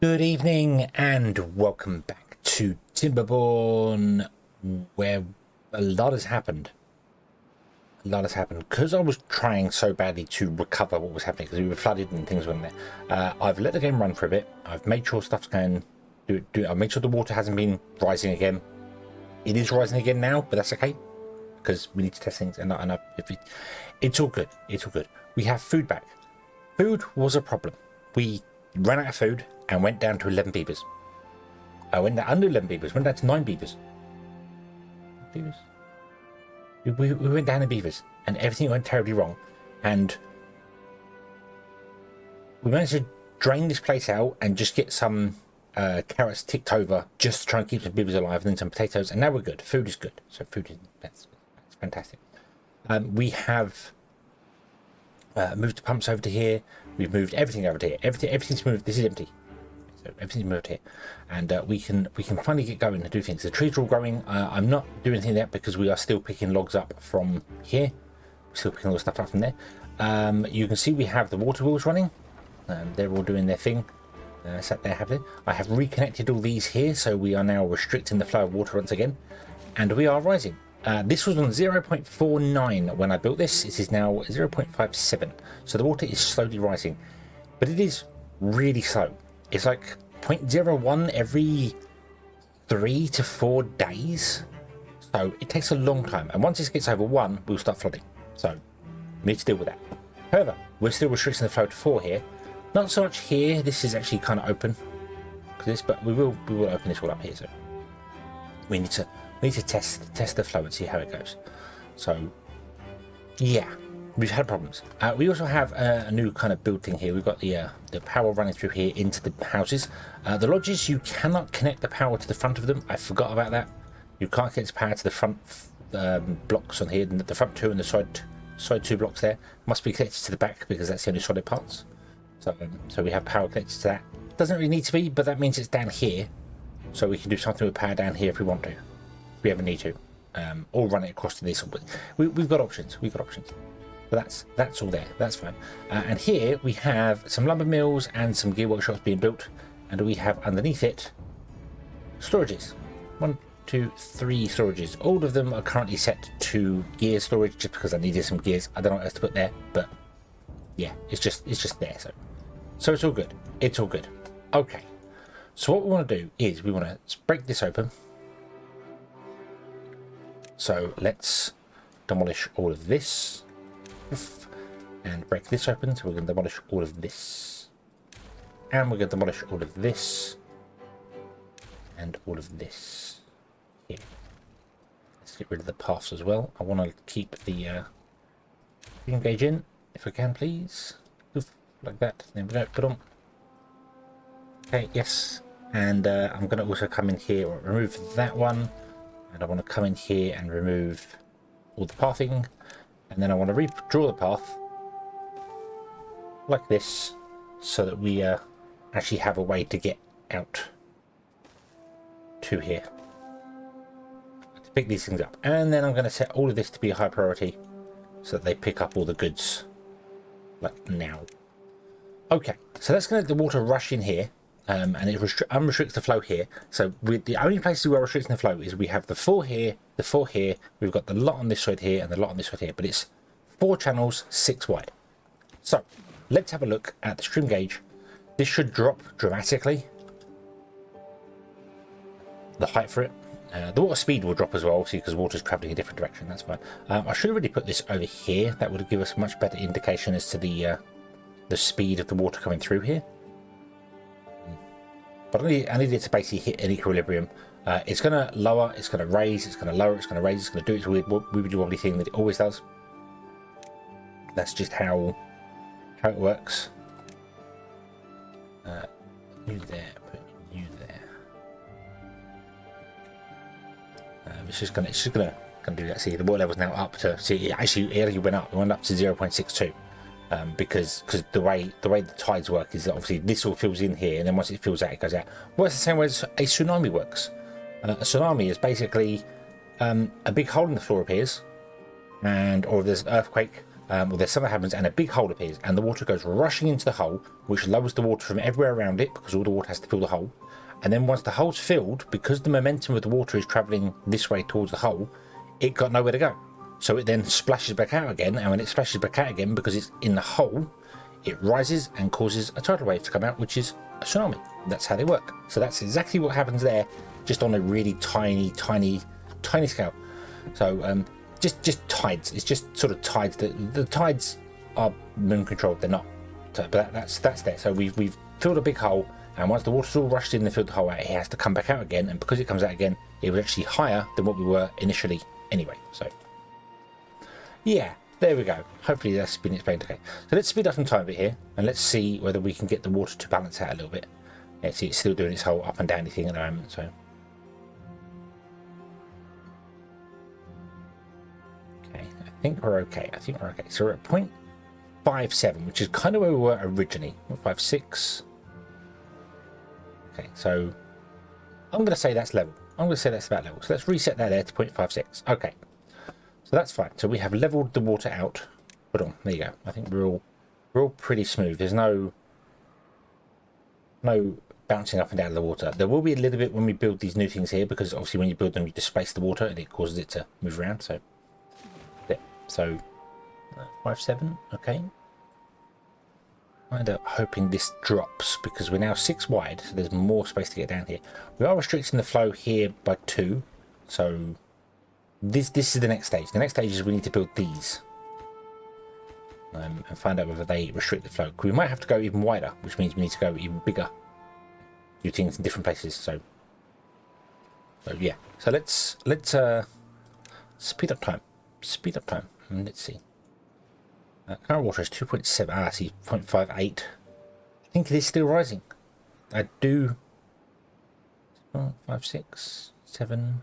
Good evening and welcome back to Timberborn, where a lot has happened. A lot has happened because I was trying so badly to recover what was happening because we were flooded and things weren't there. I've let the game run for a bit. I've made sure stuff's going. I've made sure the water hasn't been rising again. It is rising again now, but that's okay because we need to test things. It's all good. It's all good. We have food back. Food was a problem. We ran out of food and went down to 11 beavers. I went down under 11 beavers, went down to 9 beavers. Beavers? We went down in beavers and everything went terribly wrong. And we managed to drain this place out and just get some carrots ticked over just to try and keep some beavers alive, and then some potatoes, and now we're good. Food is good. So food is that's fantastic. We have moved the pumps over to here. We've moved everything over to here. Everything's moved. This is empty. So everything's moved here, and we can finally get going and do things. The trees are all growing. I'm not doing anything yet because we are still picking logs up from here. We're still picking all the stuff up from there. You can see we have the water wheels running. They're all doing their thing. Sat there happily. I have reconnected all these here, so we are now restricting the flow of water once again, and we are rising. This was on 0.49 when I built this. It is now 0.57, so the water is slowly rising, but it is really slow. It's like 0.01 every 3 to 4 days, so it takes a long time, and once it gets over 1 we'll start flooding, so we need to deal with that. However, we're still restricting the flow to 4 here. Not so much here. This is actually kind of open for this, but we will open this all up here, so we need to test the flow and see how it goes. So yeah, we've had problems. We also have a new kind of build thing here. We've got the power running through here into the houses. The lodges, you cannot connect the power to the front of them. I forgot about that. You can't connect the power to the front blocks on here. The front 2 and the side 2 blocks there must be connected to the back because that's the only solid parts. So we have power connected to that. Doesn't really need to be, but that means it's down here, so we can do something with power down here if we want to, if we ever need to, or run it across to this. We've got options. But that's all there. That's fine. And here we have some lumber mills and some gear workshops being built, and we have underneath it storages. 1, 2, 3 storages. All of them are currently set to gear storage just because I needed some gears. I don't know what else to put there, but yeah, it's just there. So it's all good. It's all good. Okay. So what we want to do is we want to break this open. So let's demolish all of this and break this open. So we're going to demolish all of this, and we're going to demolish all of this and all of this here. Let's get rid of the paths as well. I want to keep the engage in if I can, please. Oof, like that. There we go. Put on. Okay, yes. And I'm going to also come in here and remove that one. And I want to come in here and remove all the pathing. And then I want to redraw the path like this, so that we actually have a way to get out to here to pick these things up. And then I'm going to set all of this to be a high priority so that they pick up all the goods like now. Okay, so that's going to let the water rush in here, and it unrestricts the flow here. So the only places we're restricting the flow is we have the 4 here, the 4 here, we've got the lot on this side here and the lot on this side here, but it's 4 channels, 6 wide. So let's have a look at the stream gauge. This should drop dramatically, the height for it. The water speed will drop as well, obviously, because water's traveling a different direction. That's fine. I should have really put this over here. That would give us a much better indication as to the speed of the water coming through here. But I need it to basically hit an equilibrium. It's going to lower, it's going to raise, it's going to lower, it's going to raise, it's going to do its weird wibbly wobbly thing that it always does. That's just how it works. You there, put you there. It's just gonna do that. See, the water level's now up to. See, it actually went up. It went up to 0.62. Because the way the tides work is that obviously this all fills in here, and then once it fills out, it goes out. Well, it's the same way as a tsunami works. A tsunami is basically a big hole in the floor appears, or if there's an earthquake, well, there's something that happens and a big hole appears and the water goes rushing into the hole, which lowers the water from everywhere around it because all the water has to fill the hole. And then once the hole's filled, because the momentum of the water is traveling this way towards the hole, it got nowhere to go. So it then splashes back out again, and when it splashes back out again, because it's in the hole, it rises and causes a tidal wave to come out, which is a tsunami. That's how they work. So that's exactly what happens there, just on a really tiny scale. So just tides. It's just sort of tides. The tides are moon controlled. They're not. So, but that's there. So we've filled a big hole, and once the water's all rushed in and filled the hole out, it has to come back out again. And because it comes out again, it was actually higher than what we were initially anyway. So yeah, there we go. Hopefully that's been explained okay. So let's speed up some time a bit here, and let's see whether we can get the water to balance out a little bit. Yeah, see, it's still doing its whole up and down thing at the moment. So okay, I think we're okay. So we're at 0.57, which is kind of where we were originally. 0.56. Okay, so I'm going to say that's level. I'm going to say that's about level. So let's reset that there to 0.56. Okay, so that's fine. So we have leveled the water out. Hold on, there you go. I think we're all pretty smooth. There's no bouncing up and down the water. There will be a little bit when we build these new things here, because obviously when you build them, you displace the water and it causes it to move around. So yeah, so 5.7. Okay. Kind of hoping this drops because we're now 6 wide, so there's more space to get down here. We are restricting the flow here by 2, so this is the next stage. The next stage is we need to build these and find out whether they restrict the flow. We might have to go even wider, which means we need to go even bigger, do things in different places. So yeah. So let's speed up time, and let's see. Current water is 2.7. I see 0.58. I think it is still rising. I do. 5, 6, 7.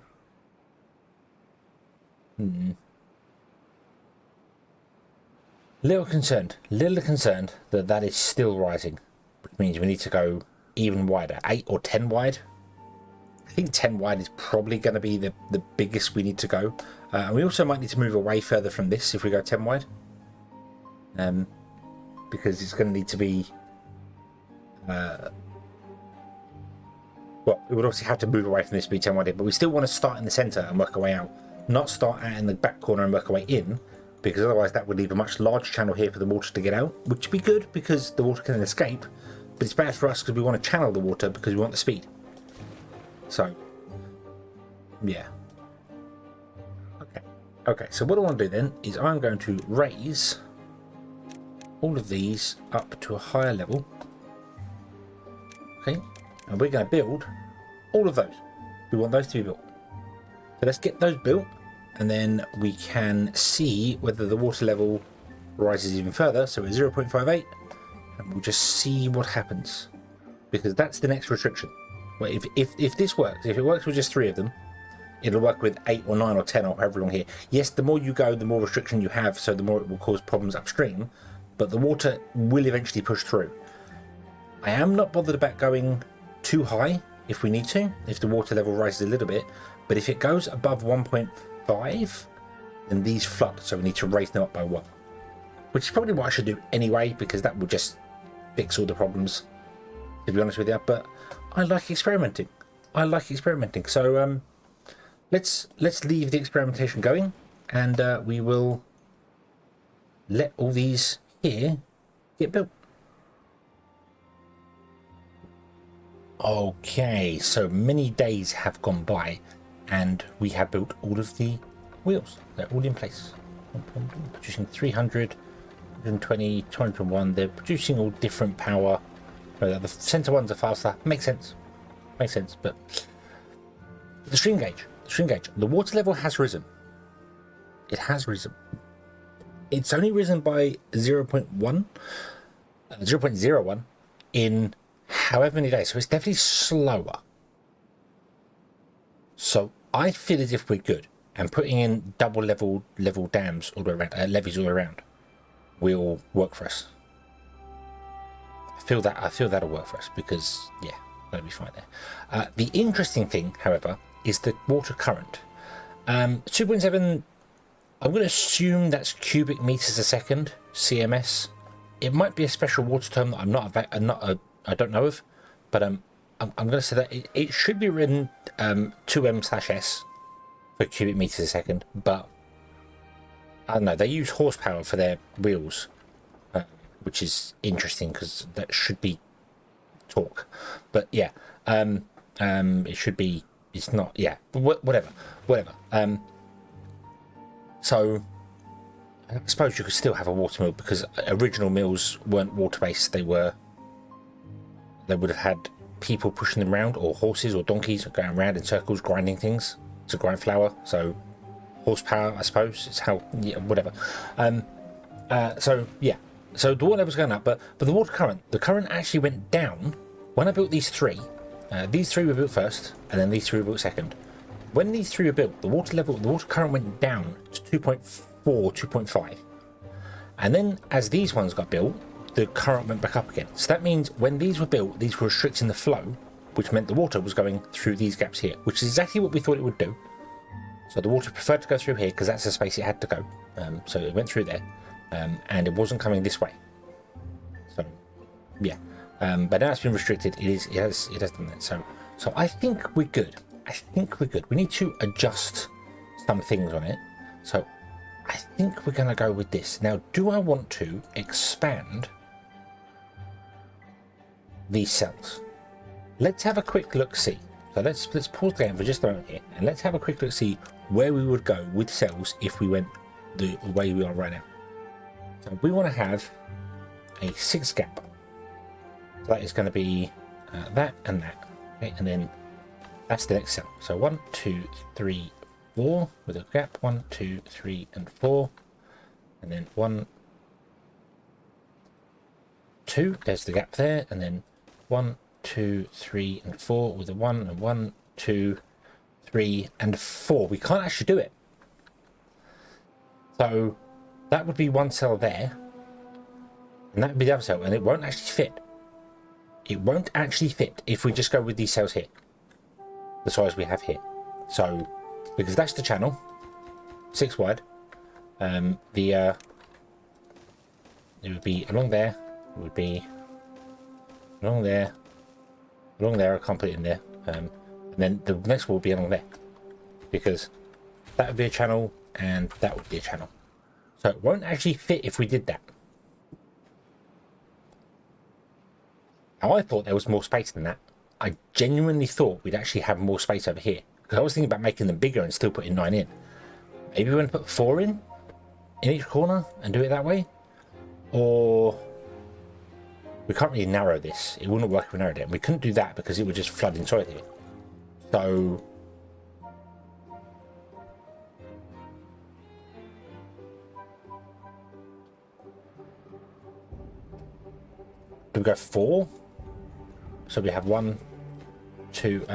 Little concerned that is still rising, which means we need to go even wider, 8 or 10 wide. I think 10 wide is probably going to be the biggest we need to go. We also might need to move away further from this if we go 10 wide. Because it's going to need to be well, we would obviously have to move away from this B10 wide, but we still want to start in the center and work our way out, not start out in the back corner and work our way in, because otherwise that would leave a much larger channel here for the water to get out, which would be good because the water can escape, but it's bad for us because we want to channel the water because we want the speed. So yeah, okay, so what I want to do then is I'm going to raise all of these up to a higher level. Okay, and we're going to build all of those. We want those to be built. So let's get those built, and then we can see whether the water level rises even further. So we're 0.58, and we'll just see what happens, because that's the next restriction. Well, if this works, if it works with just 3 of them, it'll work with 8 or 9 or 10 or however long here. Yes, the more you go, the more restriction you have, so the more it will cause problems upstream. But the water will eventually push through. I am not bothered about going too high if we need to, if the water level rises a little bit, but if it goes above 1.5, then these flood, so we need to raise them up by 1. Which is probably what I should do anyway, because that will just fix all the problems, to be honest with you. But I like experimenting. So let's leave the experimentation going, and we will let all these here get built. Okay, so many days have gone by and we have built all of the wheels. They're all in place. Producing 300, 120, 201. They're producing all different power. The center ones are faster. Makes sense, but the stream gauge, the water level has risen. It has risen. It's only risen by 0.01 in however many days, so it's definitely slower. So I feel as if we're good, and putting in double level dams all the way around, levees all around, will work for us. I feel that'll work for us, because yeah, that'll be fine there. The interesting thing, however, is the water current. 2.7 I'm going to assume that's cubic meters a second, CMS. It might be a special water term that I don't know of, but I'm going to say that it should be written 2m/s for cubic meters a second, but I don't know. They use horsepower for their wheels, which is interesting because that should be torque. But yeah, it should be. It's not. Yeah, whatever. So I suppose you could still have a water mill because original mills weren't water based. They would have had people pushing them around, or horses or donkeys going around in circles grinding things to grind flour. So horsepower, I suppose, is how. Yeah, whatever. So yeah. So the water level's going up, but the current actually went down when I built these three. These three were built first, and then these three were built second. When these three were built, the water current went down to 2.4, 2.5. And then as these ones got built, the current went back up again. So that means when these were built, these were restricting the flow, which meant the water was going through these gaps here, which is exactly what we thought it would do. So the water preferred to go through here because that's the space it had to go. So it went through there, and it wasn't coming this way. So yeah, but now it's been restricted. It has done that. So I think we're good. We need to adjust some things on it. So I think we're going to go with this. Now, do I want to expand these cells? Let's have a quick look see. So let's pause the game for just a moment here, and let's have a quick look see where we would go with cells if we went the way we are right now. So we want to have a 6 gap. So that is going to be that and that. Okay, and then that's the next cell. So 1, 2, 3, 4 with a gap. 1, 2, 3, and 4, and then 1, 2. There's the gap there, and then 1, 2, 3, and 4 with a 1 and 1, 2, 3, and 4. We can't actually do it. So that would be one cell there, and that would be the other cell, and it won't actually fit. It won't actually fit if we just go with these cells here, the size we have here. So because that's the channel, 6 wide, it would be along there, it would be along there, I can't put it in there, and then the next one will be along there, because that would be a channel and that would be a channel. So it won't actually fit if we did that. Now I thought there was more space than that. I genuinely thought we'd actually have more space over here, because I was thinking about making them bigger and still putting 9 in. Maybe we're going to put 4 in each corner and do it that way, or we can't really narrow this. It wouldn't work if we narrowed it, and we couldn't do that because it would just flood inside here. So do we go 4? So we have 1, 2.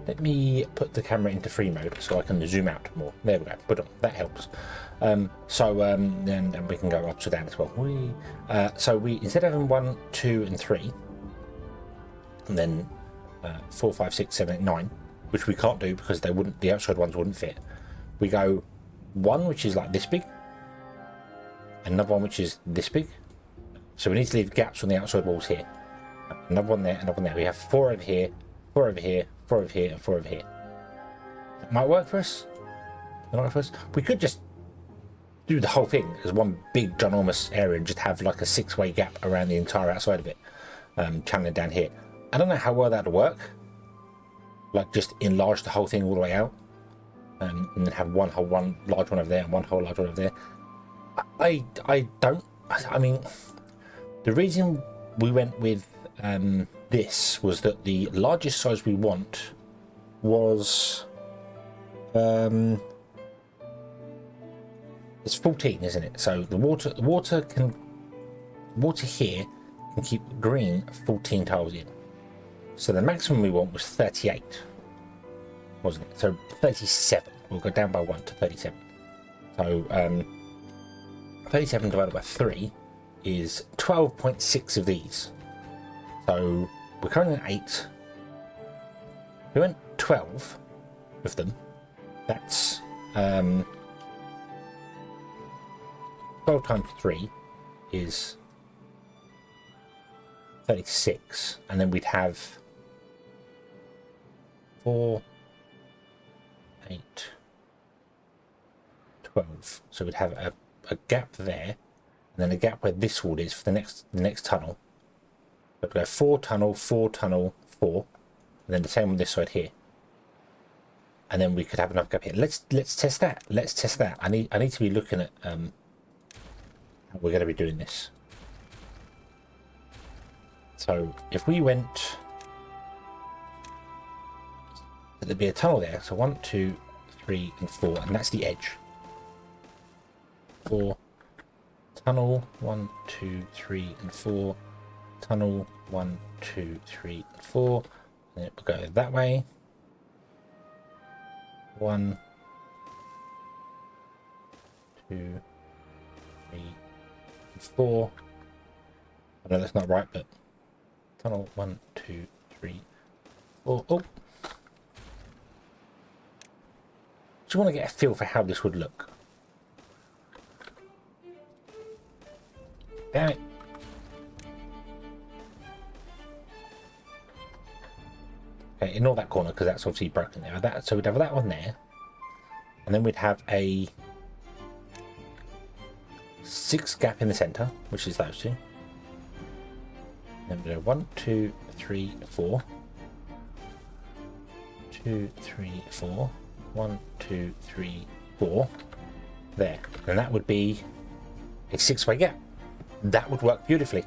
Let me put the camera into free mode so I can zoom out more. There we go. But that helps. Then we can go up to down as well. So we, instead of having 1, 2, and 3, and then 4, 5, 6, 7, 8, 9, which we can't do because they wouldn't. The outside ones wouldn't fit. We go 1, which is like this big, another one which is this big. So we need to leave gaps on the outside walls here. Another one there, another one there. We have 4 over here, 4 over here, 4 over here, and 4 over here. That might work for us. We could just do the whole thing as one big ginormous area and just have like a 6-way gap around the entire outside of it, channeling down here. I don't know how well that'll work. Like just enlarge the whole thing all the way out, and then have one large one over there and one whole large one over there. I mean, the reason we went with this was that the largest size we want was it's 14, isn't it? So the water here can keep green 14 tiles in. So the maximum we want was 38, wasn't it? So 37. We'll go down by 1 to 37. So 37 divided by 3 is 12.6 of these. So we're currently at 8. We went 12 of them. That's 12 times 3 is 36, and then we'd have 4, 8, 12. So we'd have a gap there, and then a gap where this wall is for the next tunnel. So we'd go 4 tunnel, 4 tunnel, 4, and then the same on this side here. And then we could have another gap here. Let's test that. Let's test that. I need to be looking at how we're going to be doing this. So if we went, there'd be a tunnel there. So 1, 2, 3, and 4, and that's the edge. 4 tunnel, 1, 2, 3, and 4. Tunnel 1, 2, 3, and 4. And it will go that way. 1, 2, 3, and 4. I know that's not right, but tunnel 1, 2, 3, 4. Oh, do you want to get a feel for how this would look? Damn it. Okay, ignore that corner because that's obviously broken there. So we'd have that one there, and then we'd have a 6 gap in the center, which is those two. Then we go 1, 2, 3, 4. 2, 3, 4. 1, 2, 3, 4. There, and that would be a 6-way gap. That would work beautifully.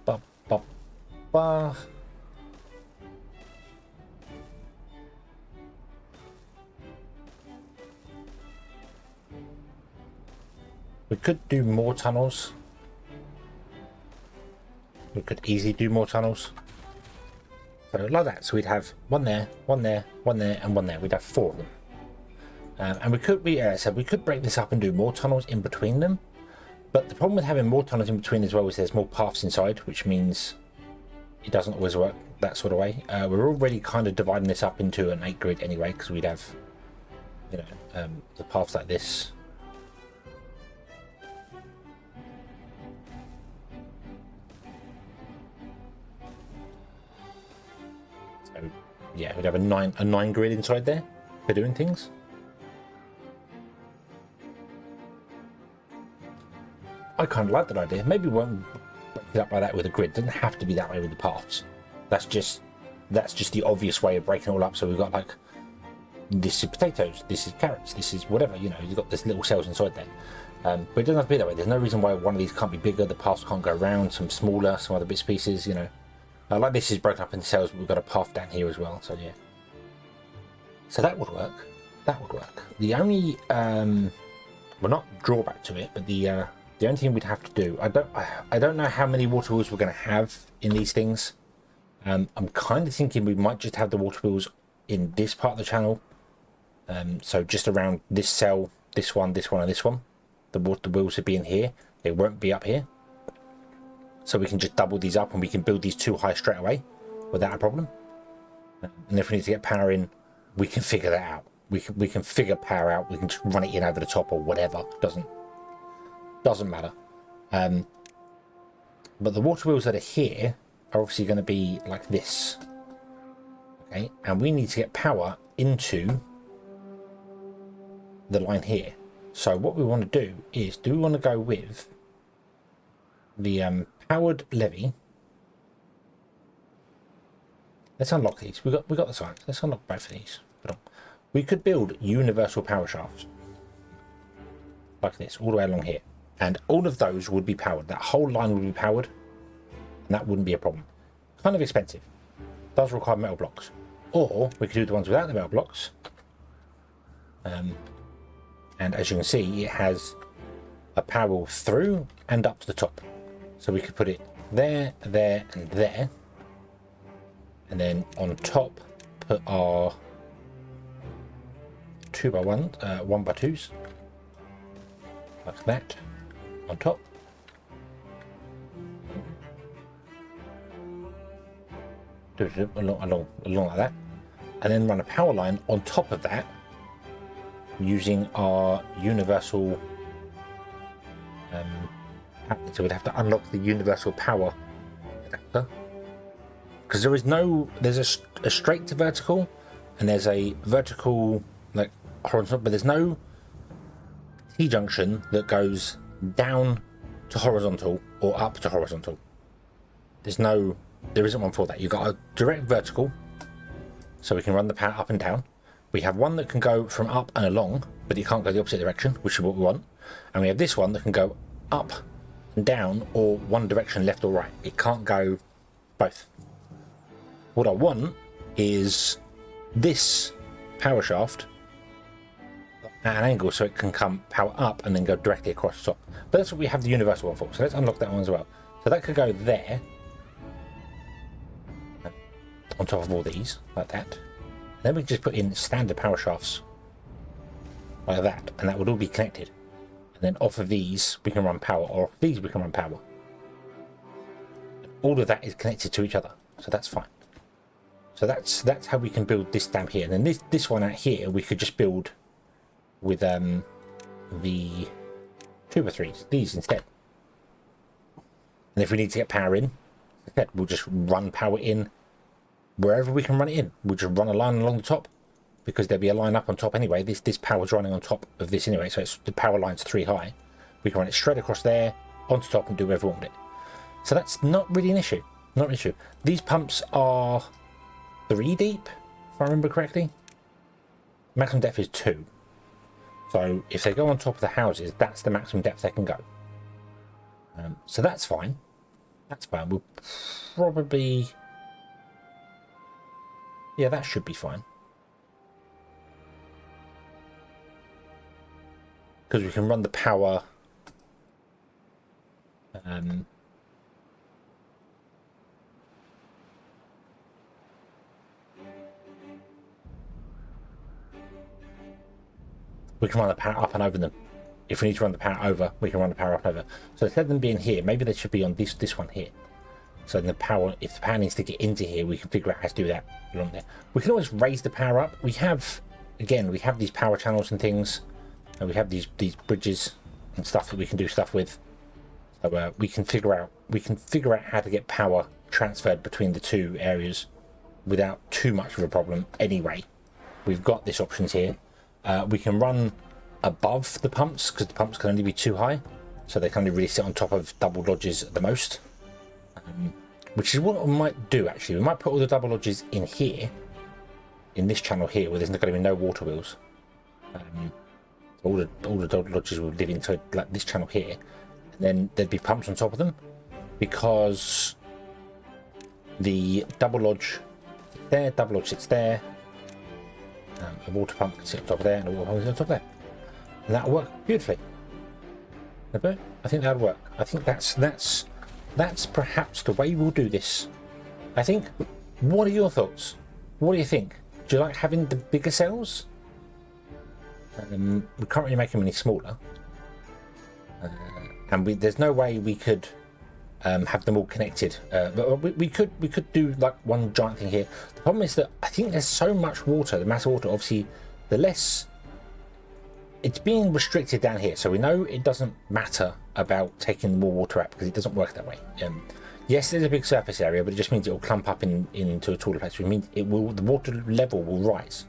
Ba, ba, ba. We could do more tunnels. We could easily do more tunnels. So like that. So we'd have one there, one there, one there, and one there. We'd have 4 of them. And we could break this up and do more tunnels in between them. But the problem with having more tunnels in between as well is there's more paths inside, which means it doesn't always work that sort of way. We're already kind of dividing this up into an 8 grid anyway, because we'd have, you know, the paths like this. So yeah, we'd have a 9 grid inside there for doing things. I kind of like that idea. Maybe we won't break it up like that with a grid. It doesn't have to be that way with the paths. That's just the obvious way of breaking it all up. So we've got like, this is potatoes, this is carrots, this is whatever, you know, you've got this little cells inside there. But it doesn't have to be that way. There's no reason why one of these can't be bigger, the paths can't go around, some smaller, some other bits and pieces, you know. Like this is broken up into cells, but we've got a path down here as well, so yeah. So that would work. That would work. The only, well, not drawback to it, but the only thing we'd have to do, I don't know how many water wheels we're going to have in these things. I'm kind of thinking we might just have the water wheels in this part of the channel. So just around this cell, this one, and this one. The water wheels would be in here. They won't be up here. So we can just double these up and we can build these 2 high straight away without a problem. And if we need to get power in, we can figure that out. We can figure power out. We can just run it in over the top or whatever. Doesn't matter. But the water wheels that are here are obviously going to be like this. Okay, and we need to get power into the line here. So what we want to do is, do we want to go with the powered levy? Let's unlock these. We got the signs. Let's unlock both of these. We could build universal power shafts like this all the way along here. And all of those would be powered. That whole line would be powered. And that wouldn't be a problem. Kind of expensive. Does require metal blocks. Or we could do the ones without the metal blocks. And as you can see, it has a power wheel through and up to the top. So we could put it there, there, and there. And then on top, put our 2x1, 1x2s, like that, on top. Do it along like that, and then run a power line on top of that using our universal. So we'd have to unlock the universal power adapter, because there's a straight to vertical, and there's a vertical like horizontal, but there's no T-junction that goes down to horizontal or up to horizontal. There isn't one for that. You've got a direct vertical, so we can run the power up and down. We have one that can go from up and along, but it can't go the opposite direction, which is what we want. And we have this one that can go up and down, or one direction, left or right. It can't go both. What I want is this power shaft at an angle so it can come power up and then go directly across the top. But that's what we have the universal one for. So let's unlock that one as well. So that could go there, on top of all these, like that. And then we just put in standard power shafts like that, and that would all be connected. And then off of these we can run power, or off these we can run power. All of that is connected to each other, so that's fine. So that's how we can build this down here. And then this one out here we could just build with the 2x3s, these instead. And if we need to get power in, instead we'll just run power in wherever we can run it in. We'll just run a line along the top, because there'll be a line up on top anyway. This power's running on top of this anyway, so the power line's 3 high. We can run it straight across there, onto top, and do whatever we want with it. So that's not really an issue. Not an issue. These pumps are 3 deep, if I remember correctly. Maximum depth is 2. So if they go on top of the houses, that's the maximum depth they can go. So that's fine. That's fine. We'll probably... yeah, that should be fine. Because we can run the power... we can run the power up and over them. If we need to run the power over, we can run the power up and over. So instead of them being here, maybe they should be on this one here. So then the power, if the power needs to get into here, we can figure out how to do that along there. We can always raise the power up. We have, again, we have these power channels and things, and we have these bridges and stuff that we can do stuff with. So we can figure out how to get power transferred between the two areas without too much of a problem. Anyway, we've got this options here. We can run above the pumps, because the pumps can only be 2 high, so they can only really sit on top of double lodges at the most. Which is what we might do actually. We might put all the double lodges in here, in this channel here, where there's going to be no water wheels. All the double lodges will live into like this channel here, and then there'd be pumps on top of them, because the double lodge sits there, double lodge sits there, a water pump can sit on top of there, and a water pump can sit on top of there, and that'll work beautifully. I think that'll work. I think that's perhaps the way we'll do this. I think. What are your thoughts? What do you think? Do you like having the bigger cells? We can't really make them any smaller, and there's no way we could have them all connected. But we could do like one giant thing here. The problem is that I think there's so much water. The mass of water, obviously, the less. It's being restricted down here, so we know it doesn't matter about taking more water out, because it doesn't work that way. Yes, there's a big surface area, but it just means it will clump up into a taller place, which means the water level will rise.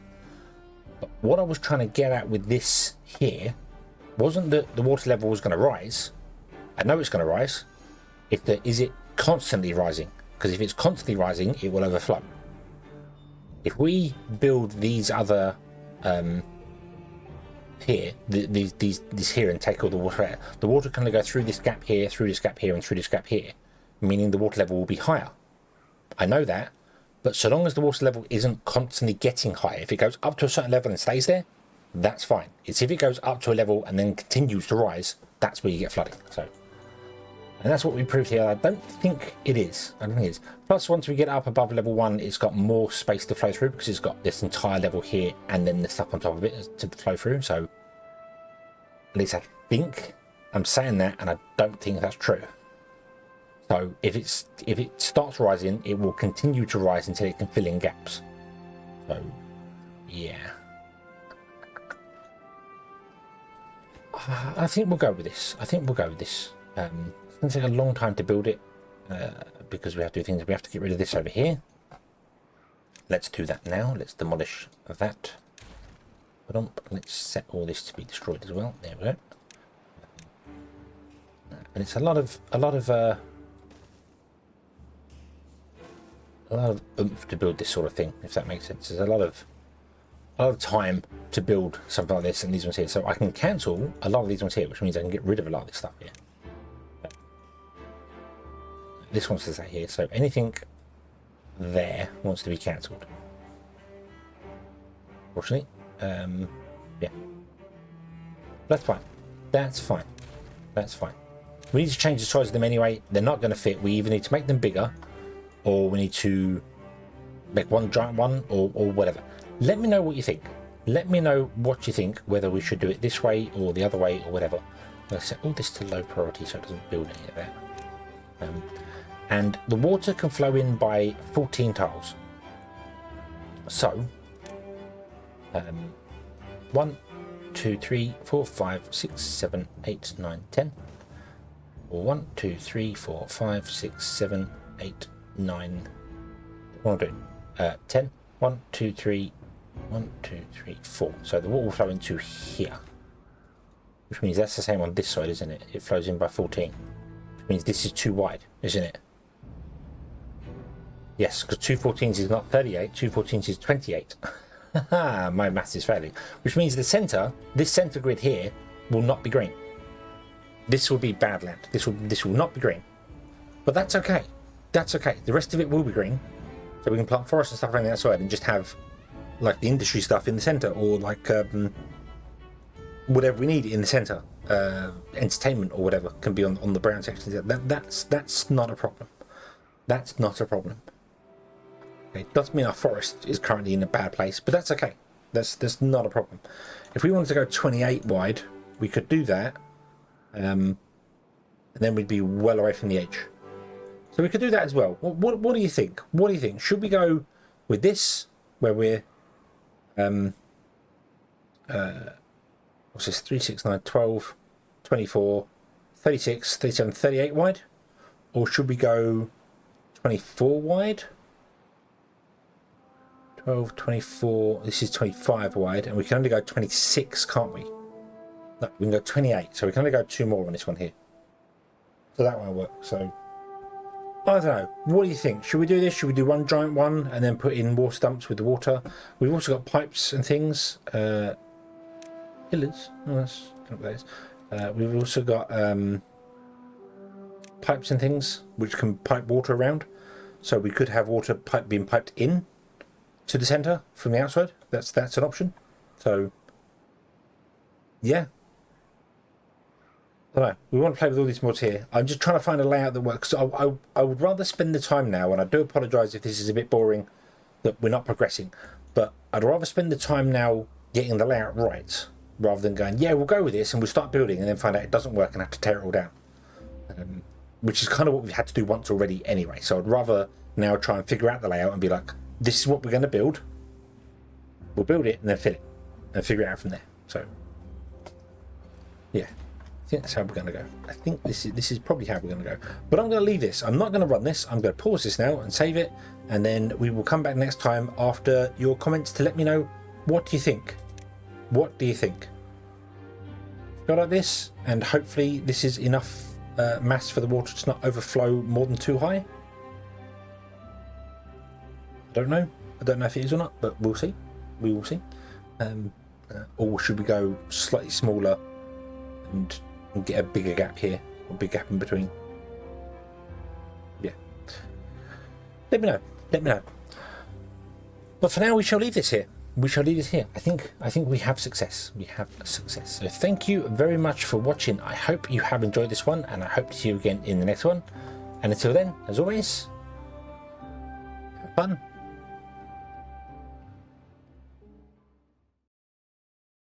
But what I was trying to get at with this here wasn't that the water level was going to rise. I know it's going to rise. Is it constantly rising? Because if it's constantly rising, it will overflow. If we build these other here, these here, and take all the water out, the water can only go through this gap here, through this gap here, and through this gap here, meaning the water level will be higher. I know that, but so long as the water level isn't constantly getting higher, if it goes up to a certain level and stays there, that's fine. It's if it goes up to a level and then continues to rise, that's where you get flooding. So And that's what we proved here. I don't think it is. I don't think it is. Plus, once we get up above level 1, it's got more space to flow through because it's got this entire level here and then the stuff on top of it to flow through. So, at least I think I'm saying that, and I don't think that's true. So, if it starts rising, it will continue to rise until it can fill in gaps. So, yeah. I think we'll go with this. It's going to take a long time to build it because we have to do things. We have to get rid of this over here. Let's do that now. Let's demolish that. Let's set all this to be destroyed as well. There we go. And it's a lot of oomph to build this sort of thing, if that makes sense. There's a lot of time to build something like this and these ones here. So I can cancel a lot of these ones here, which means I can get rid of a lot of this stuff here. This wants to stay here, so anything there wants to be cancelled. Fortunately, yeah, that's fine. That's fine. That's fine. We need to change the size of them anyway. They're not going to fit. We either need to make them bigger, or we need to make one giant one, or whatever. Let me know what you think. Let me know what you think, whether we should do it this way or the other way or whatever. I'll set all this to low priority so it doesn't build any of that. And the water can flow in by 14 tiles. So, 1, 2, 3, 4, 5, 6, 7, 8, 9, 10. Or 1, 2, 3, 4, 5, 6, 7, 8, 9. What am I doing? 10. 1, 2, 3. 1, 2, 3, 4. So the water will flow into here. Which means that's the same on this side, isn't it? It flows in by 14. Which means this is too wide, isn't it? Yes, because 2 14s is not 38, 2 14s is 28. My maths is failing. Which means the centre, this centre grid here, will not be green. This will be bad land. This will not be green. But that's okay. That's okay. The rest of it will be green. So we can plant forest and stuff around the outside and just have like the industry stuff in the centre, or like whatever we need in the centre. Entertainment or whatever can be on the brown sections. That's not a problem. That's not a problem. Okay, doesn't mean our forest is currently in a bad place, but that's okay. That's not a problem. If we wanted to go 28 wide, we could do that, and then we'd be well away from the edge. So we could do that as well. What do you think? What do you think? Should we go with this, where we're what's this? 3, 6, 9, 12, 24, 36, 37, 38 wide, or should we go 24 wide? 12, 24, this is 25 wide, and we can only go 26, can't we? No, we can go 28, so we can only go 2 more on this one here. So that won't work, so I don't know. What do you think? Should we do this? Should we do one giant one and then put in water dumps with the water? We've also got pipes and things. Pillars. Oh, that's not what that is. We've also got pipes and things which can pipe water around. So we could have water being piped in to the centre from the outside. That's an option. So yeah. I don't know. We want to play with all these mods here. I'm just trying to find a layout that works. So I would rather spend the time now, and I do apologise if this is a bit boring, that we're not progressing, but I'd rather spend the time now getting the layout right, rather than going, yeah, we'll go with this, and we'll start building, and then find out it doesn't work and have to tear it all down. Which is kind of what we've had to do once already anyway. So I'd rather now try and figure out the layout and be like, this is what we're going to build. We'll build it and then fill it and figure it out from there. So yeah. I think that's how we're going to go. I think this is probably how we're going to go. But I'm going to leave this. I'm not going to run this. I'm going to pause this now and save it. And then we will come back next time after your comments to let me know, what do you think? What do you think? Go like this, and hopefully this is enough mass for the water to not overflow more than too high. I don't know. I don't know if it is or not, but we'll see. We will see. Or should we go slightly smaller and get a bigger gap here, or big gap in between? Yeah. Let me know. Let me know. But for now, we shall leave this here. we shall leave it here. I think we have success. We have success. So thank you very much for watching. I hope you have enjoyed this one, and I hope to see you again in the next one. And until then, as always, have fun.